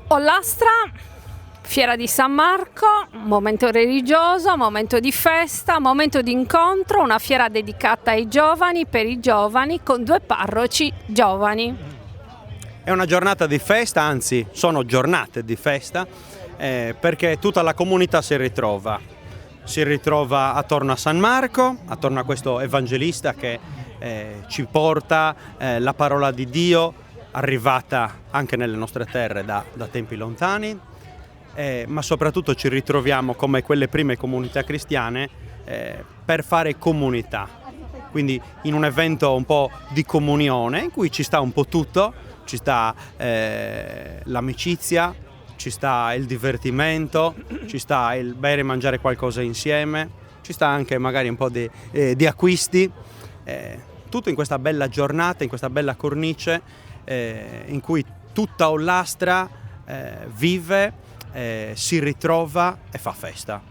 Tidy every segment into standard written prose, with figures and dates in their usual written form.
Ollastra, Fiera di San Marco, momento religioso, momento di festa, momento di incontro, una fiera dedicata ai giovani, per i giovani, con 2 parroci giovani. È una giornata di festa, anzi sono giornate di festa, perché tutta la comunità si ritrova attorno a San Marco, attorno a questo evangelista che ci porta la parola di Dio, arrivata anche nelle nostre terre da tempi lontani, ma soprattutto ci ritroviamo come quelle prime comunità cristiane per fare comunità, quindi in un evento un po' di comunione in cui ci sta un po' tutto, ci sta l'amicizia, ci sta il divertimento, ci sta il bere e mangiare qualcosa insieme, ci sta anche magari un po' di acquisti, tutto in questa bella giornata, in questa bella cornice in cui tutta Ollastra vive, si ritrova e fa festa.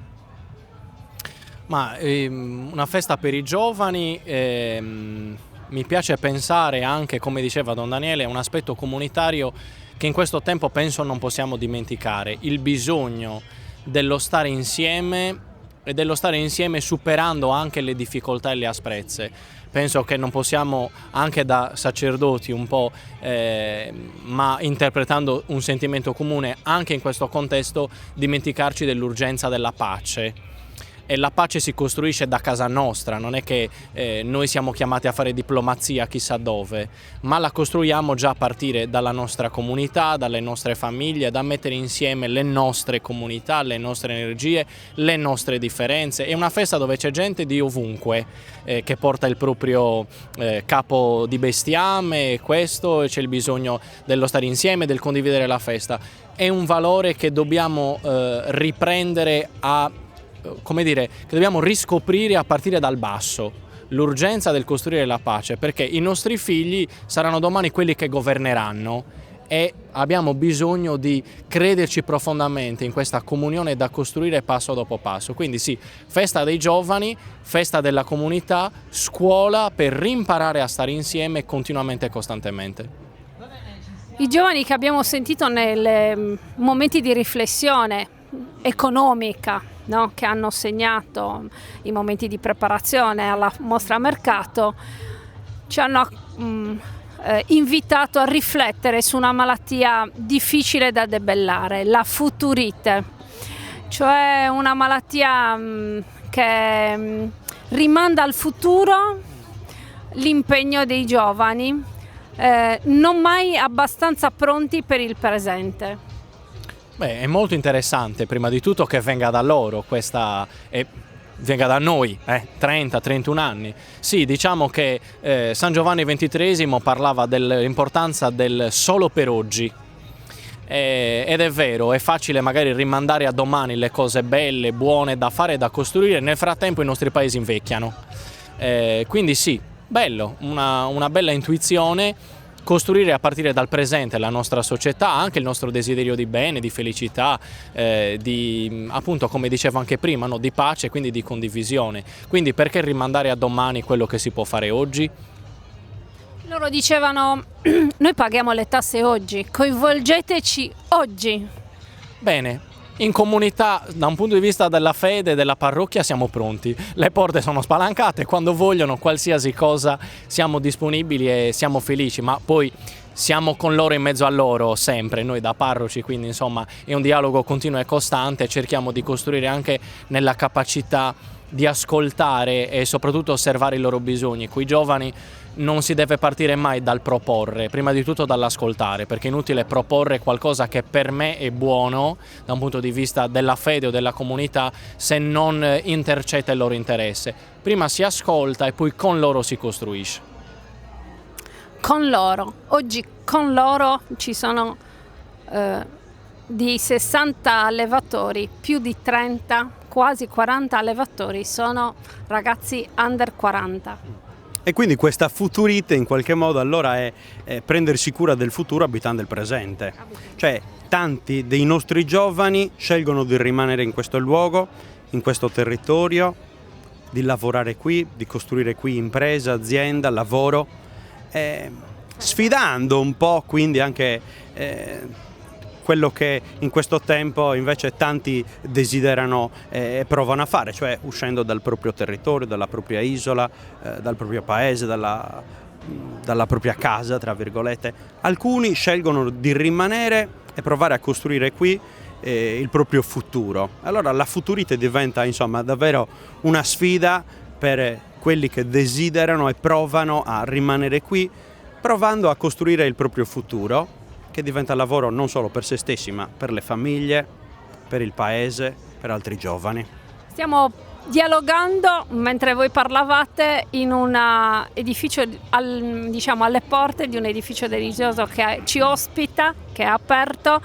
Ma una festa per i giovani, mi piace pensare anche, come diceva Don Daniele, un aspetto comunitario che in questo tempo penso non possiamo dimenticare, il bisogno dello stare insieme e dello stare insieme superando anche le difficoltà e le asprezze. Penso che non possiamo, anche da sacerdoti un po', ma interpretando un sentimento comune anche in questo contesto, dimenticarci dell'urgenza della pace. E la pace si costruisce da casa nostra, non è che noi siamo chiamati a fare diplomazia chissà dove, ma la costruiamo già a partire dalla nostra comunità, dalle nostre famiglie, da mettere insieme le nostre comunità, le nostre energie, le nostre differenze. È una festa dove c'è gente di ovunque che porta il proprio capo di bestiame, e questo, c'è il bisogno dello stare insieme, del condividere la festa. È un valore che dobbiamo riprendere che dobbiamo riscoprire a partire dal basso, l'urgenza del costruire la pace, perché i nostri figli saranno domani quelli che governeranno e abbiamo bisogno di crederci profondamente in questa comunione da costruire passo dopo passo. Quindi sì, festa dei giovani, festa della comunità, scuola per rimparare a stare insieme continuamente e costantemente. I giovani che abbiamo sentito nei momenti di riflessione economica, no? Che hanno segnato i momenti di preparazione alla mostra mercato, ci hanno invitato a riflettere su una malattia difficile da debellare, la futurite, cioè una malattia che rimanda al futuro l'impegno dei giovani, non mai abbastanza pronti per il presente. Beh, è molto interessante prima di tutto che venga da loro questa venga da noi, 30-31 anni. Sì, diciamo che San Giovanni XXIII parlava dell'importanza del solo per oggi. Ed è vero, è facile magari rimandare a domani le cose belle, buone da fare e da costruire, nel frattempo i nostri paesi invecchiano. Quindi sì, bello, una bella intuizione. Costruire a partire dal presente la nostra società, anche il nostro desiderio di bene, di felicità, di appunto, come dicevo anche prima, no? Di pace e quindi di condivisione. Quindi perché rimandare a domani quello che si può fare oggi? Loro dicevano, noi paghiamo le tasse oggi, coinvolgeteci oggi. Bene. In comunità, da un punto di vista della fede e della parrocchia, siamo pronti. Le porte sono spalancate, quando vogliono qualsiasi cosa siamo disponibili e siamo felici, ma poi siamo con loro, in mezzo a loro sempre, noi da parroci, quindi insomma è un dialogo continuo e costante, cerchiamo di costruire anche nella capacità di ascoltare e soprattutto osservare i loro bisogni. Coi giovani non si deve partire mai dal proporre, prima di tutto dall'ascoltare, perché è inutile proporre qualcosa che per me è buono da un punto di vista della fede o della comunità se non intercetta il loro interesse. Prima si ascolta e poi con loro si costruisce. Con loro, oggi con loro ci sono di 60 allevatori, più di 30, quasi 40 allevatori sono ragazzi under 40. E quindi questa futurite in qualche modo allora è prendersi cura del futuro abitando il presente. Cioè tanti dei nostri giovani scelgono di rimanere in questo luogo, in questo territorio, di lavorare qui, di costruire qui impresa, azienda, lavoro, sfidando un po' quindi anche quello che in questo tempo invece tanti desiderano e provano a fare, cioè uscendo dal proprio territorio, dalla propria isola, dal proprio paese, dalla propria casa, tra virgolette. Alcuni scelgono di rimanere e provare a costruire qui il proprio futuro. Allora la Futurite diventa insomma davvero una sfida per quelli che desiderano e provano a rimanere qui, provando a costruire il proprio futuro, che diventa lavoro non solo per se stessi, ma per le famiglie, per il paese, per altri giovani. Stiamo dialogando mentre voi parlavate in un edificio, diciamo alle porte di un edificio religioso che ci ospita, che è aperto,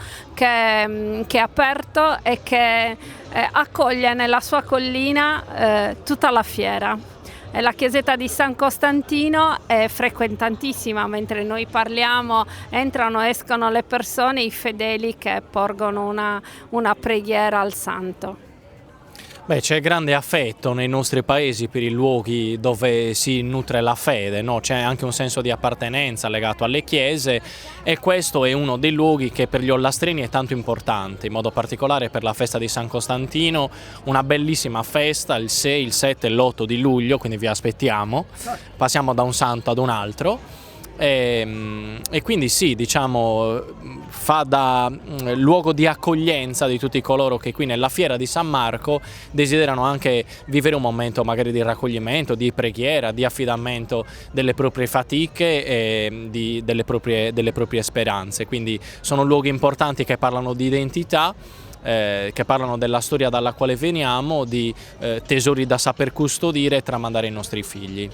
e che accoglie nella sua collina tutta la fiera. La chiesetta di San Costantino è frequentantissima, mentre noi parliamo entrano e escono le persone, i fedeli che porgono una preghiera al santo. Beh, c'è grande affetto nei nostri paesi per i luoghi dove si nutre la fede, no? C'è anche un senso di appartenenza legato alle chiese e questo è uno dei luoghi che per gli ollastrini è tanto importante, in modo particolare per la festa di San Costantino, una bellissima festa il 6, il 7 e l'8 di luglio, quindi vi aspettiamo, passiamo da un santo ad un altro. E quindi sì, diciamo, fa da luogo di accoglienza di tutti coloro che qui nella fiera di San Marco desiderano anche vivere un momento magari di raccoglimento, di preghiera, di affidamento delle proprie fatiche e delle proprie speranze. Quindi sono luoghi importanti che parlano di identità, che parlano della storia dalla quale veniamo, di tesori da saper custodire e tramandare ai nostri figli.